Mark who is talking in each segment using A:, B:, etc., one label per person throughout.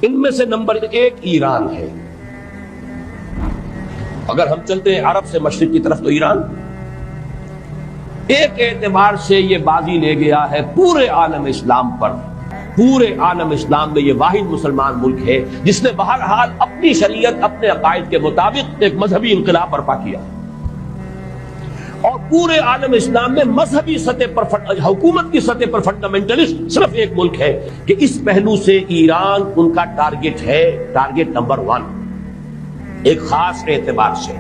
A: ان میں سے نمبر 1 ایران ہے. اگر ہم چلتے ہیں عرب سے مشرق کی طرف تو ایران ایک اعتبار سے یہ بازی لے گیا ہے پورے عالم اسلام پر. پورے عالم اسلام میں یہ واحد مسلمان ملک ہے جس نے بہرحال اپنی شریعت اپنے عقائد کے مطابق ایک مذہبی انقلاب برپا کیا. اور پورے عالم اسلام میں مذہبی سطح پر حکومت کی سطح پر فنڈامنٹلسٹ صرف ایک ملک ہے کہ اس پہلو سے ایران ان کا ٹارگٹ ہے، ٹارگٹ نمبر 1 ایک خاص اعتبار سے.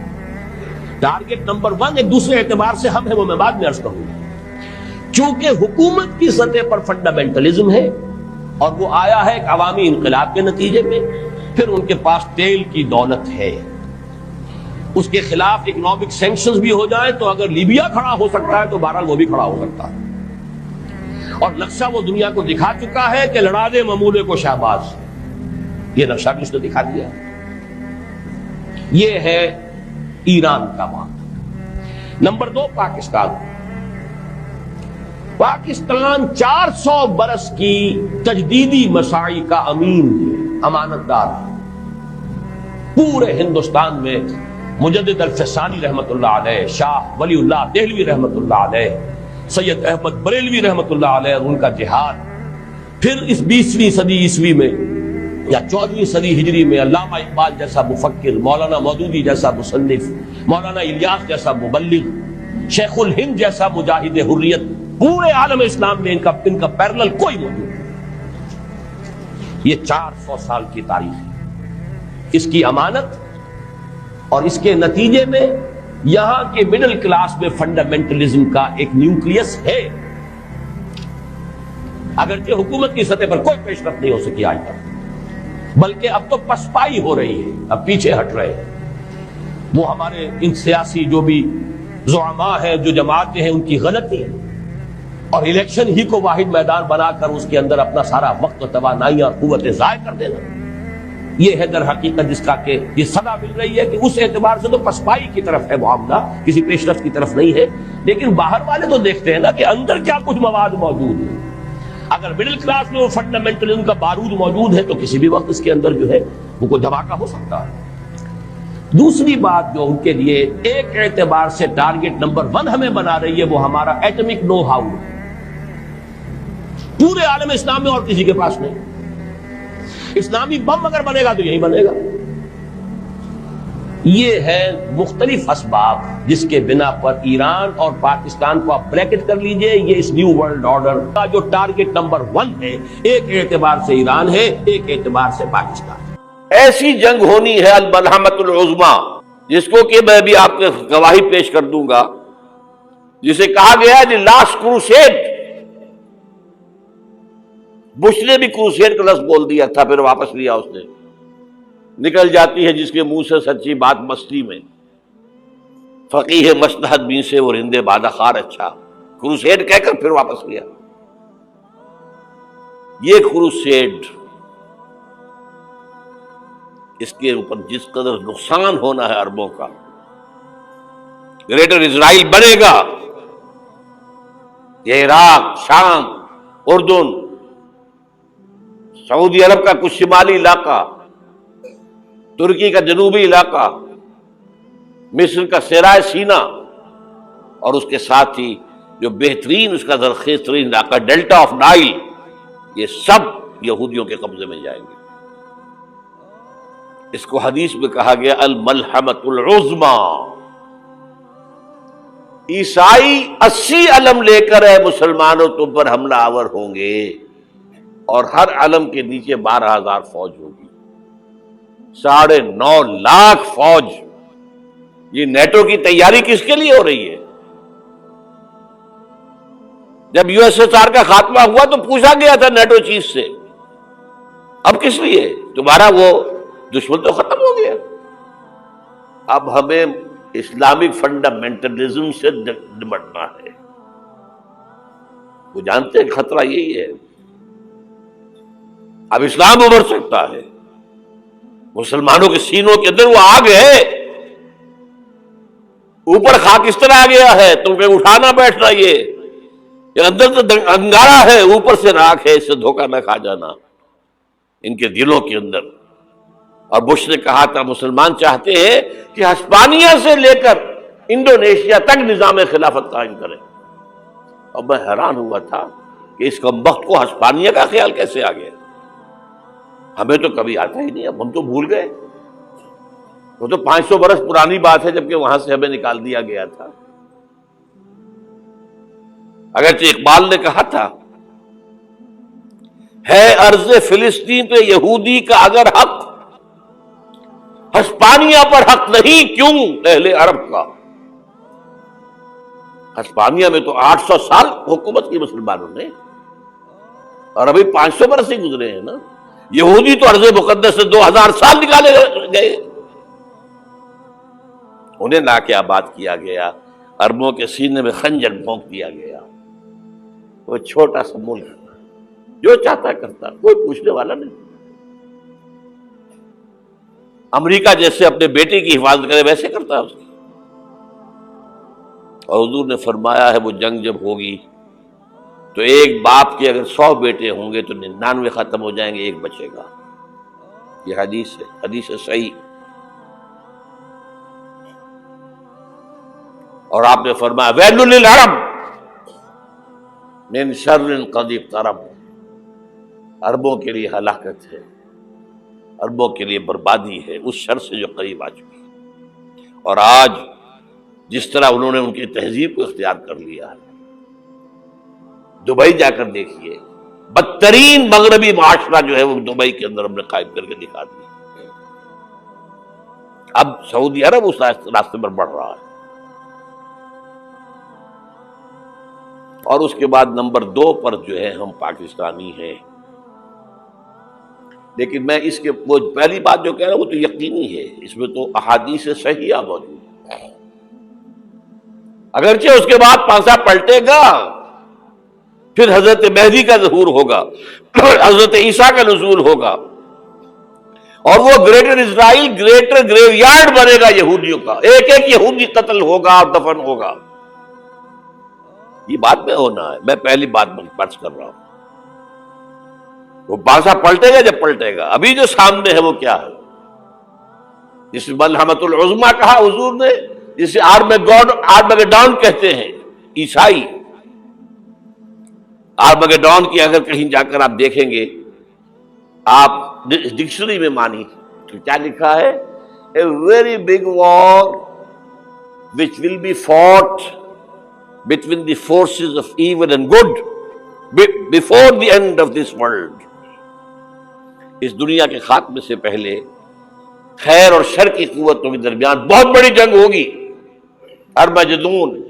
A: ٹارگٹ نمبر 1 ایک دوسرے اعتبار سے ہم ہیں، وہ میں بعد میں عرض کروں گا. چونکہ حکومت کی سطح پر فنڈامنٹلزم ہے اور وہ آیا ہے ایک عوامی انقلاب کے نتیجے میں، پھر ان کے پاس تیل کی دولت ہے، اس کے خلاف اکنامک سینکشنز بھی ہو جائیں تو اگر لیبیا کھڑا ہو سکتا ہے تو بہرحال وہ بھی کھڑا ہو سکتا ہے. اور نقشہ وہ دنیا کو دکھا چکا ہے کہ لڑا دے ممولے کو شہباز، یہ نقشہ بھی اس نے دکھا دیا. یہ ہے ایران کا معاملہ. نمبر 2 پاکستان. پاکستان 400 برس کی تجدیدی مساعی کا امین ہے، امانت دار. پورے ہندوستان میں مجدد الفسانی رحمت اللہ علیہ، شاہ ولی اللہ دہلوی رحمت اللہ علیہ، سید احمد بریلوی رحمت اللہ علیہ اور ان کا جہاد. پھر اس 20ویں صدی عیسوی میں یا 14ویں صدی ہجری میں علامہ اقبال جیسا مفکر، مولانا مودودی جیسا مصنف، مولانا الیاس جیسا مبلغ، شیخ الہند جیسا مجاہد حریت، پورے عالم اسلام میں ان کا پیرلل کوئی موجود نہیں. یہ 400 سال کی تاریخ ہے. اس کی امانت اور اس کے نتیجے میں یہاں کے مڈل کلاس میں فنڈامنٹلزم کا ایک نیوکلیس ہے، اگرچہ حکومت کی سطح پر کوئی پیش رفت نہیں ہو سکی آج تک، بلکہ اب تو پسپائی ہو رہی ہے، اب پیچھے ہٹ رہے ہیں. وہ ہمارے ان سیاسی جو بھی زعماء ہیں، جو جماعتیں ہیں، ان کی غلطی ہے اور الیکشن ہی کو واحد میدان بنا کر اس کے اندر اپنا سارا وقت و توانائی اور قوتیں ضائع کر دینا. یہ ہے در حقیقت جس کا کہ یہ صدا مل رہی ہے کہ اس اعتبار سے تو پسپائی کی طرف ہے معاملہ، کسی پیش رفت کی طرف نہیں ہے. لیکن باہر والے تو دیکھتے ہیں نا کہ اندر کیا کچھ مواد موجود ہے. اگر مڈل کلاس میں وہ فنڈامنٹلزم کا بارود موجود ہے تو کسی بھی وقت اس کے اندر جو ہے وہ کوئی دھماکہ ہو سکتا ہے. دوسری بات جو ان کے لیے ایک اعتبار سے ٹارگٹ نمبر 1 ہمیں بنا رہی ہے وہ ہمارا ایٹمک نو ہاؤ. پورے عالم اسلام میں اور کسی کے پاس نہیں. اسلامی بم اگر بنے گا تو یہی بنے گا. یہ ہے مختلف اسباب جس کے بنا پر ایران اور پاکستان کو آپ بریکٹ کر لیجئے. یہ اس نیو ورلڈ آرڈر کا جو ٹارگٹ نمبر 1 ہے، ایک اعتبار سے ایران ہے، ایک اعتبار سے پاکستان.
B: ایسی جنگ ہونی ہے الملحمۃ العظمیٰ، جس کو کہ میں بھی آپ کو گواہی پیش کر دوں گا، جسے کہا گیا ہے لاسٹ کروسیڈ. بش نے بھی کروسیڈ کا لفظ بول دیا تھا، پھر واپس لیا اس نے. نکل جاتی ہے جس کے منہ سے سچی بات مستی میں، فقیہ مصلحت بین سے وہ رندے بادہ خار اچھا. کروسیڈ کہہ کر پھر واپس لیا. یہ کروسیڈ، اس کے اوپر جس قدر نقصان ہونا ہے عربوں کا، گریٹر اسرائیل بنے گا، یہ عراق، شام، اردن، سعودی عرب کا کچھ شمالی علاقہ، ترکی کا جنوبی علاقہ، مصر کا صحرائے سینا، اور اس کے ساتھ ہی جو بہترین اس کا زرخیز ترین علاقہ ڈیلٹا آف نائل، یہ سب یہودیوں کے قبضے میں جائیں گے. اس کو حدیث میں کہا گیا الملحمۃ العظمیٰ. عیسائی 80 علم لے کر اے مسلمانوں تم پر حملہ آور ہوں گے، اور ہر علم کے نیچے 12,000 فوج ہوگی. 9.5 لاکھ فوج. یہ نیٹو کی تیاری کس کے لیے ہو رہی ہے؟ جب یو ایس ایس آر کا خاتمہ ہوا تو پوچھا گیا تھا نیٹو چیف سے، اب کس لیے؟ تمہارا وہ دشمن تو ختم ہو گیا. اب ہمیں اسلامک فنڈامنٹلزم سے نمٹنا ہے. وہ جانتے ہیں خطرہ یہی ہے. اب اسلام ابھر سکتا ہے. مسلمانوں کے سینوں کے اندر وہ آگ ہے، اوپر خاکستر آ گیا ہے، تمہیں اٹھانا بیٹھنا. یہ اندر تو انگارہ ہے، اوپر سے راکھ ہے، اس سے دھوکہ نہ کھا جانا. ان کے دلوں کے اندر. اور بش نے کہا تھا مسلمان چاہتے ہیں کہ ہسپانیہ سے لے کر انڈونیشیا تک نظام خلافت قائم کریں. اور میں حیران ہوا تھا کہ اس کمبخت کو ہسپانیہ کا خیال کیسے آ گیا. ہمیں تو کبھی آتا ہی نہیں، اب ہم تو بھول گئے. وہ تو 500 برس پرانی بات ہے جبکہ وہاں سے ہمیں نکال دیا گیا تھا. اگرچہ اقبال نے کہا تھا ہے ارض فلسطین پہ یہودی کا اگر حق، ہسپانیہ پر حق نہیں کیوں اہل عرب کا. ہسپانیہ میں تو 800 سال حکومت کی مسلمانوں نے، اور ابھی 500 برس ہی گزرے ہیں نا. یہودی تو ارض مقدس سے 2000 سال نکالے گئے. انہیں لا کے آباد کیا گیا، عربوں کے سینے میں خنجر بھونک دیا گیا. وہ چھوٹا سا ملک جو چاہتا کرتا، کوئی پوچھنے والا نہیں. امریکہ جیسے اپنے بیٹے کی حفاظت کرے ویسے کرتا ہے اس کی. اور حضور نے فرمایا ہے وہ جنگ جب ہوگی تو ایک باپ کے اگر 100 بیٹے ہوں گے تو 99 ختم ہو جائیں گے، ایک بچے گا. یہ حدیث ہے، حدیث ہے صحیح. اور آپ نے فرمایا ویل للعرب من شر قد اقترب. عربوں کے لیے ہلاکت ہے، عربوں کے لیے بربادی ہے اس شر سے جو قریب آ چکی. اور آج جس طرح انہوں نے ان کی تہذیب کو اختیار کر لیا ہے، دبئی جا کر دیکھیے، بدترین مغربی معاشرہ جو ہے وہ دبئی کے اندر ہم نے قائم کر کے دکھا دیا. اب سعودی عرب اس راستے پر بڑھ رہا ہے. اور اس کے بعد نمبر 2 پر جو ہے ہم پاکستانی ہیں. لیکن میں اس کے وہ پہلی بات جو کہہ رہا ہوں وہ تو یقینی ہے، اس میں تو احادیث صحیحہ موجود ہے. اگرچہ اس کے بعد پانسا پلٹے گا، پھر حضرت مہدی کا ظہور ہوگا، حضرت عیسیٰ کا نزول ہوگا، اور وہ گریٹر اسرائیل گریٹر گریو یارڈ بنے گا یہودیوں کا. ایک ایک یہودی قتل ہوگا اور دفن ہوگا. یہ بات میں ہونا ہے، میں پہلی بات پرس کر رہا ہوں. وہ پانسا پلٹے گا جب پلٹے گا. ابھی جو سامنے ہے وہ کیا ہے؟ جس ملحمۃ العظمیٰ کہا حضور نے، جسے آرمگیڈون کہتے ہیں عیسائی. آرمگیڈون کی اگر کہیں جا کر آپ دیکھیں گے، آپ ڈکشنری میں مانی تو کیا لکھا ہے؟ A very big war which will be fought between the forces of evil and good before the end of this world. اس دنیا کے خاتمے سے پہلے خیر اور شر کی قوتوں کے درمیان بہت بڑی جنگ ہوگی. ارمجدون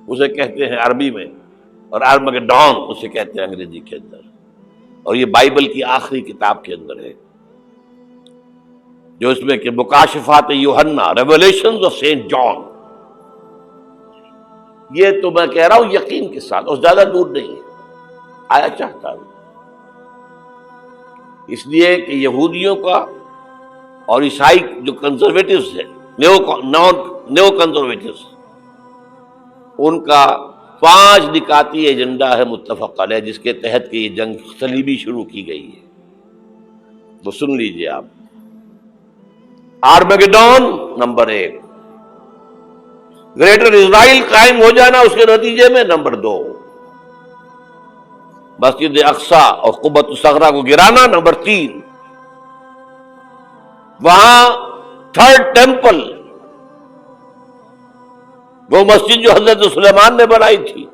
B: اسے کہتے ہیں عربی میں، اور ارمگڈون اسے کہتے ہیں انگریزی کے اندر. اور یہ بائبل کی آخری کتاب کے اندر ہے، جو اس میں کہ مکاشفات یوحنا، ریویلیشنز آف سینٹ جان. یہ تو میں کہہ رہا ہوں یقین کے ساتھ، اور زیادہ دور نہیں ہے، آیا چاہتا ہوں. اس لیے کہ یہودیوں کا اور عیسائی جو کنزرویٹوز ہیں، نیو کنزرویٹوز، ان کا 5 نکاتی ایجنڈا ہے متفق علیہ، جس کے تحت کہ یہ جنگ صلیبی شروع کی گئی ہے. وہ سن لیجئے آپ. آرمگیڈون نمبر 1، گریٹر اسرائیل قائم ہو جانا اس کے نتیجے میں نمبر 2، مسجد اقصی اور قبۃ الصغریٰ کو گرانا نمبر 3، وہاں 3rd ٹیمپل، وہ مسجد جو حضرت سلیمان نے بنائی تھی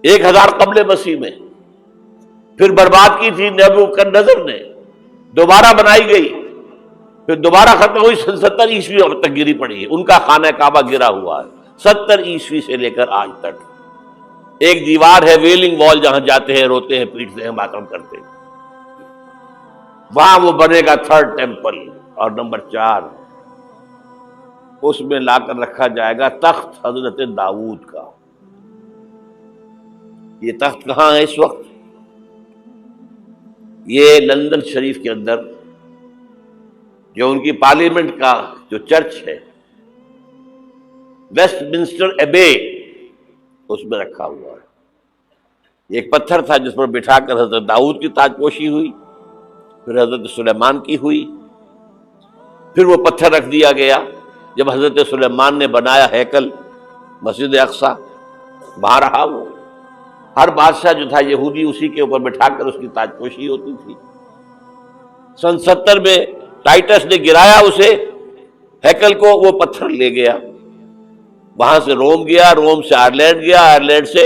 B: 1000 قبل مسیح میں، پھر برباد کی تھی نیبوکدنیزر نے، دوبارہ بنائی گئی، پھر دوبارہ ختم ہوئی 70 عیسوی تک گری پڑی ہے. ان کا خانہ کعبہ گرا ہوا ہے 70 عیسوی سے لے کر آج تک. ایک دیوار ہے ویلنگ وال، جہاں جاتے ہیں، روتے ہیں، پیٹتے ہیں، ماتم کرتے ہیں. وہاں وہ بنے گا 3rd ٹیمپل. اور نمبر 4، اس میں لا کر رکھا جائے گا تخت حضرت داؤد کا. یہ تخت کہاں ہے اس وقت؟ یہ لندن شریف کے اندر جو ان کی پارلیمنٹ کا جو چرچ ہے، ویسٹ منسٹر ایبے، اس میں رکھا ہوا ہے. ایک پتھر تھا جس پر بٹھا کر حضرت داؤد کی تاج پوشی ہوئی، پھر حضرت سلیمان کی ہوئی، پھر وہ پتھر رکھ دیا گیا جب حضرت سلیمان نے بنایا ہیکل مسجد اقصی، وہاں رہا وہ۔ ہر بادشاہ جو تھا یہودی اسی کے اوپر بٹھا کر اس کی تاج پوشی ہوتی تھی۔ سن 70 میں ٹائٹس نے گرایا اسے ہیکل کو، وہ پتھر لے گیا، وہاں سے روم گیا، روم سے آئرلینڈ گیا، آئرلینڈ سے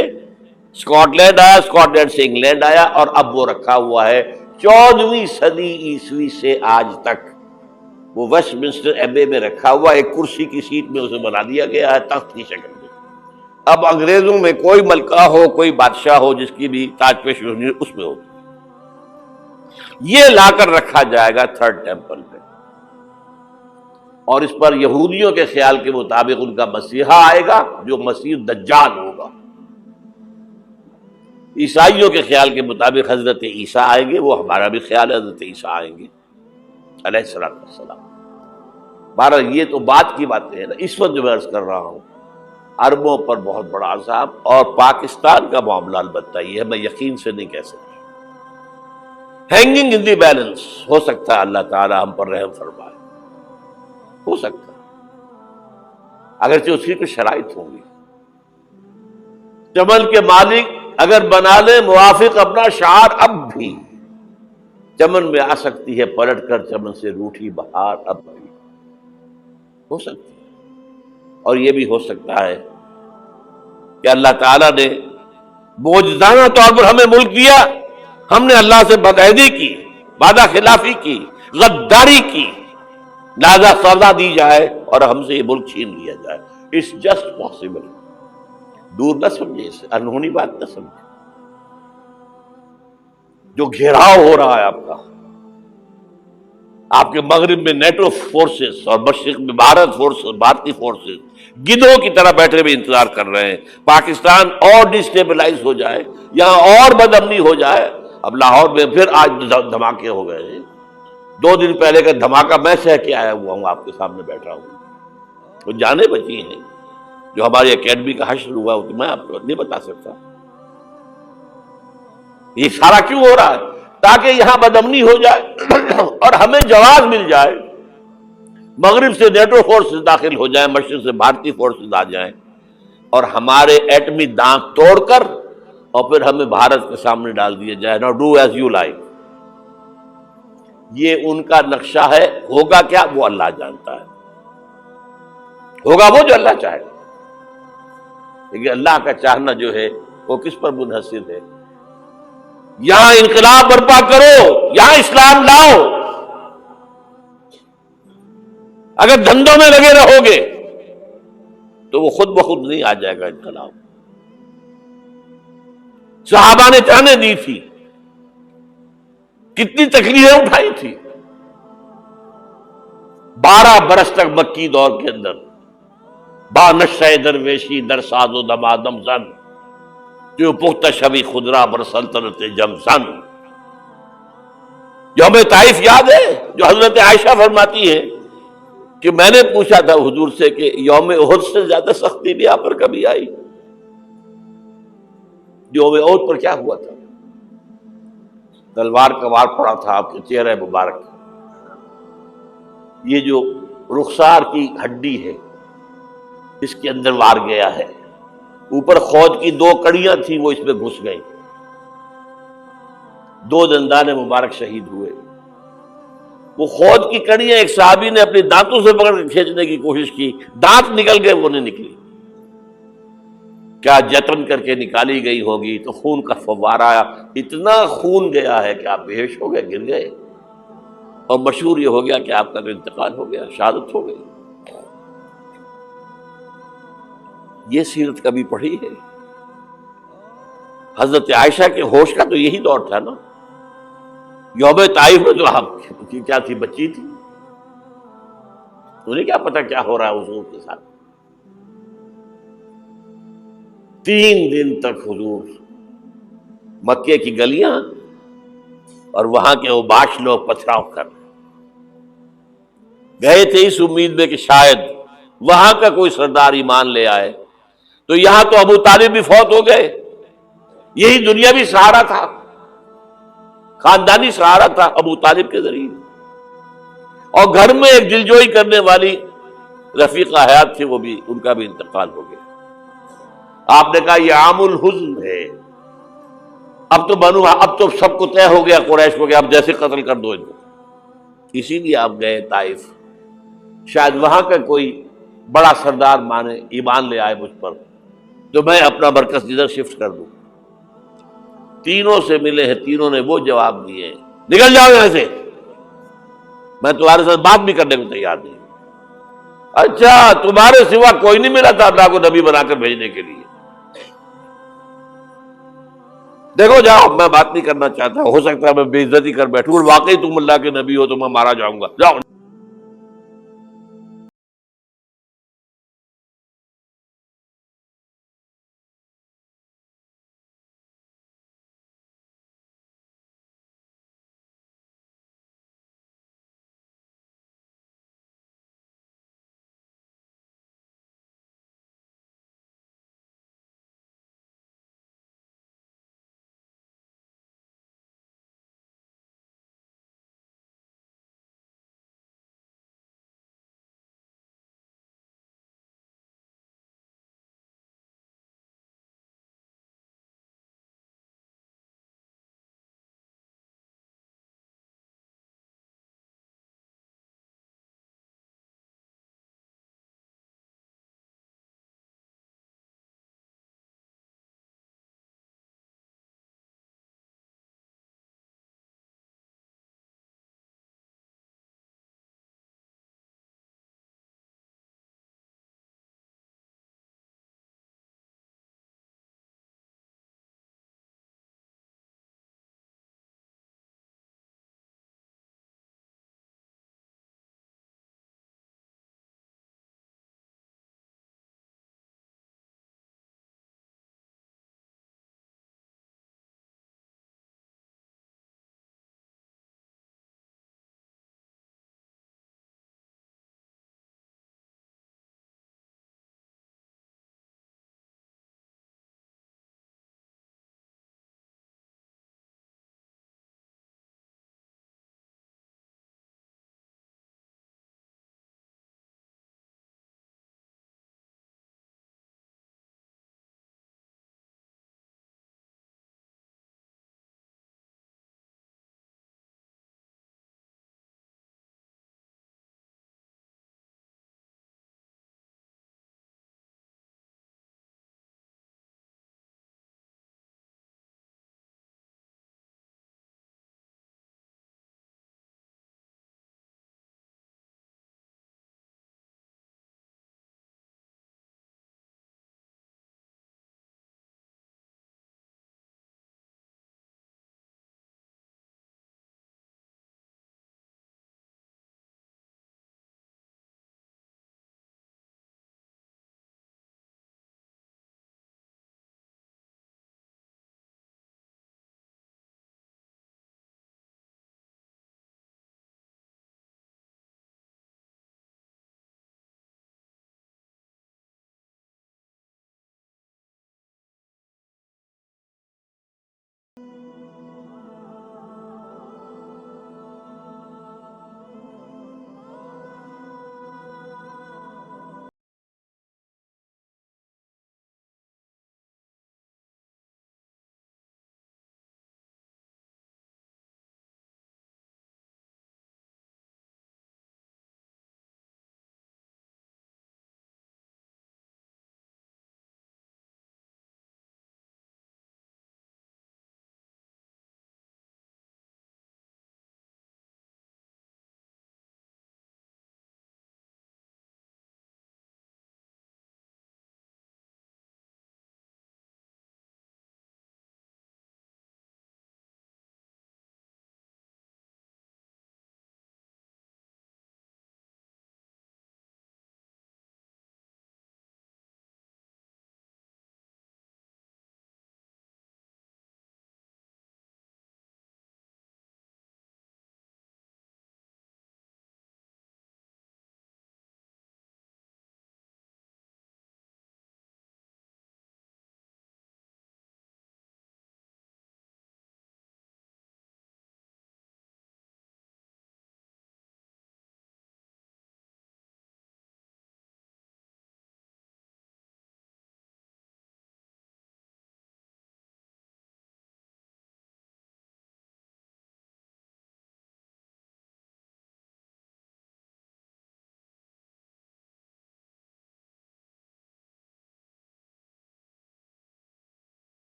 B: اسکاٹ لینڈ آیا، اسکاٹ لینڈ سے انگلینڈ آیا، اور اب وہ رکھا ہوا ہے 14ویں صدی عیسوی سے آج تک۔ وہ ویسٹ منسٹر ایبے میں رکھا ہوا، ایک کرسی کی سیٹ میں اسے بنا دیا گیا ہے تخت کی شکل میں۔ اب انگریزوں میں کوئی ملکہ ہو، کوئی بادشاہ ہو جس کی بھی تاج پوشی ہونی اس میں ہوتی، یہ لا کر رکھا جائے گا تھرڈ ٹیمپل میں، اور اس پر یہودیوں کے خیال کے مطابق ان کا مسیحا آئے گا جو مسیح دجال ہوگا، عیسائیوں کے خیال کے مطابق حضرت عیسیٰ آئیں گے، وہ ہمارا بھی خیال ہے حضرت عیسیٰ آئیں گے علیہ السلام۔ بہرحال یہ تو بات کی باتیں ہیں نا، اس وقت جو میں عرض کر رہا ہوں عربوں پر بہت بڑا عذاب، اور پاکستان کا معاملہ البتہ یہ ہے، میں یقین سے نہیں کہہ سکتا، ہینگنگ ان دی بیلنس، ہو سکتا ہے اللہ تعالی ہم پر رحم فرمائے، ہو سکتا ہے، اگرچہ اس کی کچھ شرائط ہوں گی۔ چمن کے مالک اگر بنا لے موافق اپنا شعار، اب بھی چمن میں آ سکتی ہے پلٹ کر چمن سے روٹھی بہار، اب بھی ہو سکتی ہے۔ اور یہ بھی ہو سکتا ہے کہ اللہ تعالیٰ نے معجزانہ طور پر ہمیں ملک دیا، ہم نے اللہ سے بدعہدی کی، وعدہ خلافی کی، غداری کی، لہذا سزا دی جائے اور ہم سے یہ ملک چھین لیا جائے۔ اٹس جسٹ پاسبل، دور نہ سمجھے اسے، انہونی بات نہ سمجھے۔ جو گھیراؤ ہو رہا ہے آپ کے مغرب میں نیٹو فورسز اور مشرق میں بھارتی فورسز گدھوں کی طرح بیٹھے ہوئے انتظار کر رہے ہیں پاکستان اور ڈسٹیبلائز ہو جائے، یہاں اور بدامنی ہو جائے۔ اب لاہور میں پھر آج دھماکے ہو گئے ہیں، 2 دن پہلے کا دھماکہ میں سہ کے آیا ہوا ہوں، آپ کے سامنے بیٹھا ہوں، وہ جانیں بچی ہیں جو ہماری اکیڈمی کا حشر ہوا وہ میں آپ کو نہیں بتا سکتا۔ یہ سارا کیوں ہو رہا ہے؟ تاکہ یہاں بدامنی ہو جائے اور ہمیں جواز مل جائے، مغرب سے نیٹو فورسز داخل ہو جائیں، مشرق سے بھارتی فورسز آ جائیں، اور ہمارے ایٹمی دانت توڑ کر اور پھر ہمیں بھارت کے سامنے ڈال دیا جائے، نو ڈو ایز یو لائک۔ یہ ان کا نقشہ ہے، ہوگا کیا وہ اللہ جانتا ہے، ہوگا وہ جو اللہ چاہے، لیکن اللہ کا چاہنا جو ہے وہ کس پر منحصر ہے؟ یہاں انقلاب برپا کرو، یہاں اسلام لاؤ، اگر دھندوں میں لگے رہو گے تو وہ خود بخود نہیں آ جائے گا انقلاب۔ صحابہ نے جانیں دی تھی، کتنی تکلیفیں اٹھائی تھی، 12 برس تک مکی دور کے اندر با نشہ درویشی در ساز و دمادم زن، جو پختہ شبی خدرا بر سلطنت جم زن۔ یوم طائف یاد ہے جو حضرت عائشہ فرماتی ہے کہ میں نے پوچھا تھا حضور سے کہ یوم احد سے زیادہ سختی بھی آپ پر کبھی آئی؟ یوم احد پر کیا ہوا تھا؟ تلوار کا وار پڑا تھا آپ کے چہرے مبارک، یہ جو رخسار کی ہڈی ہے اس کے اندر وار گیا ہے، اوپر خود کی 2 کڑیاں تھیں وہ اس میں گھس گئیں، 2 دندان مبارک شہید ہوئے۔ وہ خود کی کڑیاں ایک صحابی نے اپنے دانتوں سے پکڑ کے کھینچنے کی کوشش کی، دانت نکل گئے، وہ نہیں نکلی، کیا جتن کر کے نکالی گئی ہوگی تو خون کا فوارہ آیا، اتنا خون گیا ہے کہ آپ بے ہوش ہو گئے، گر گئے، اور مشہور یہ ہو گیا کہ آپ کا انتقال ہو گیا، شہادت ہو گئی۔ یہ سیرت کبھی پڑھی ہے؟ حضرت عائشہ کے ہوش کا تو یہی دور تھا نا، یوم طائف میں جو آپ کی کیا تھی، بچی تھی، انہیں کیا پتا کیا ہو رہا ہے حضور کے ساتھ۔ 3 دن تک حضور مکے کی گلیاں اور وہاں کے اوباش لوگ پتھراؤ کر گئے تھے اس امید میں کہ شاید وہاں کا کوئی سردار ایمان لے آئے، تو یہاں تو ابو طالب بھی فوت ہو گئے، یہی دنیاوی سہارا تھا، خاندانی سہارا تھا ابو طالب کے ذریعے، اور گھر میں ایک دلجوئی کرنے والی رفیقہ حیات تھی، وہ بھی، ان کا بھی انتقال ہو گیا۔ آپ نے کہا یہ عام الحزن ہے، اب تو سب کو طے ہو گیا قریش کو کہ اب جیسے قتل کر دو ان کو، اسی لیے آپ گئے طائف، شاید وہاں کا کوئی بڑا سردار مانے، ایمان لے آئے مجھ پر، تو میں اپنا مرکز ادھر شفٹ کر دوں۔ تینوں سے ملے ہیں، تینوں نے وہ جواب دیے ہیں، نکل جاؤ یہاں سے، میں تمہارے ساتھ بات بھی کرنے کو تیار نہیں۔ اچھا، تمہارے سوا کوئی نہیں ملا تھا اللہ کو نبی بنا کر بھیجنے کے لیے؟ دیکھو جاؤ، میں بات نہیں کرنا چاہتا، ہو سکتا ہے میں بے عزتی کر بیٹھوں، اور واقعی تم اللہ کے نبی ہو تو میں مارا جاؤں گا، جاؤ۔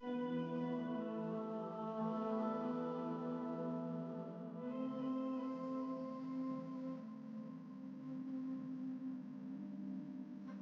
A: ہے۔